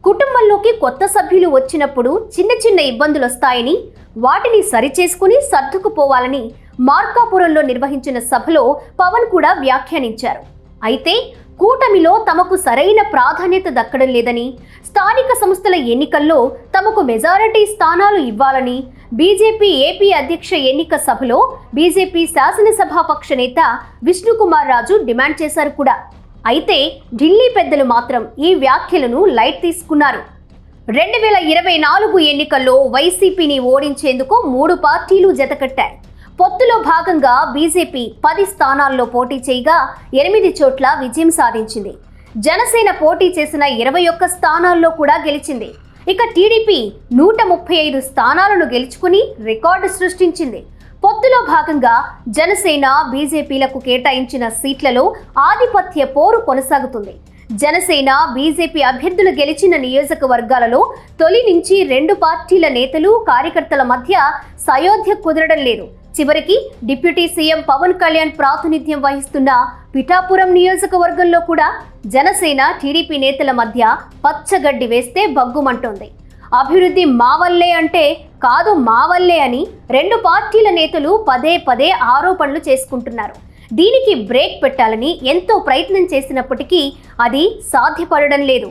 కుటుంబంలోకి కొత్త సభ్యులు వచ్చినప్పుడు చిన్న చిన్న ఇబ్బందులు వస్తాయని వాటిని సరిచేసుకుని సర్దుకుపోవాలని మార్కాపురంలో నిర్వహించిన సభలో పవన్ కూడా వ్యాఖ్యానించారు. అయితే కూటమిలో తమకు సరైన ప్రాధాన్యత దక్కడం లేదని, స్థానిక సంస్థల ఎన్నికల్లో తమకు మెజారిటీ స్థానాలు ఇవ్వాలని బీజేపీ ఏపీ అధ్యక్ష ఎన్నిక సభలో బీజేపీ శాసనసభాపక్ష నేత విష్ణుకుమార్ రాజు డిమాండ్ చేశారు కూడా. అయితే ఢిల్లీ పెద్దలు మాత్రం ఈ వ్యాఖ్యలను లైట్ తీసుకున్నారు. 2024 ఎన్నికల్లో వైసీపీని ఓడించేందుకు 3 పార్టీలు జతకట్టాయి. పొత్తులో భాగంగా బీజేపీ 10 స్థానాల్లో పోటీ చేయగా 8 చోట్ల విజయం సాధించింది. జనసేన పోటీ చేసిన 21 స్థానాల్లో కూడా గెలిచింది. ఇక టీడీపీ 135 స్థానాలను గెలుచుకుని రికార్డు సృష్టించింది. పొత్తులో భాగంగా జనసేన బీజేపీలకు కేటాయించిన సీట్లలో ఆధిపత్య పోరు కొనసాగుతుంది. జనసేన బీజేపీ అభ్యర్థులు గెలిచిన నియోజకవర్గాలలో తొలి నుంచి 2 పార్టీల నేతలు కార్యకర్తల మధ్య సయోధ్య కుదరడం లేదు. చివరికి డిప్యూటీ సీఎం పవన్ కళ్యాణ్ ప్రాతినిధ్యం వహిస్తున్న పిఠాపురం నియోజకవర్గంలో కూడా జనసేన టీడీపీ నేతల మధ్య పచ్చగడ్డి వేస్తే బగ్గుమంటోంది. అభివృద్ధి మా వల్లే అంటే కాదు మా వల్లే అని 2 పార్టీల నేతలు పదే పదే ఆరోపణలు చేసుకుంటున్నారు. దీనికి బ్రేక్ పెట్టాలని ఎంతో ప్రయత్నం చేసినప్పటికీ అది సాధ్యపడడం లేదు.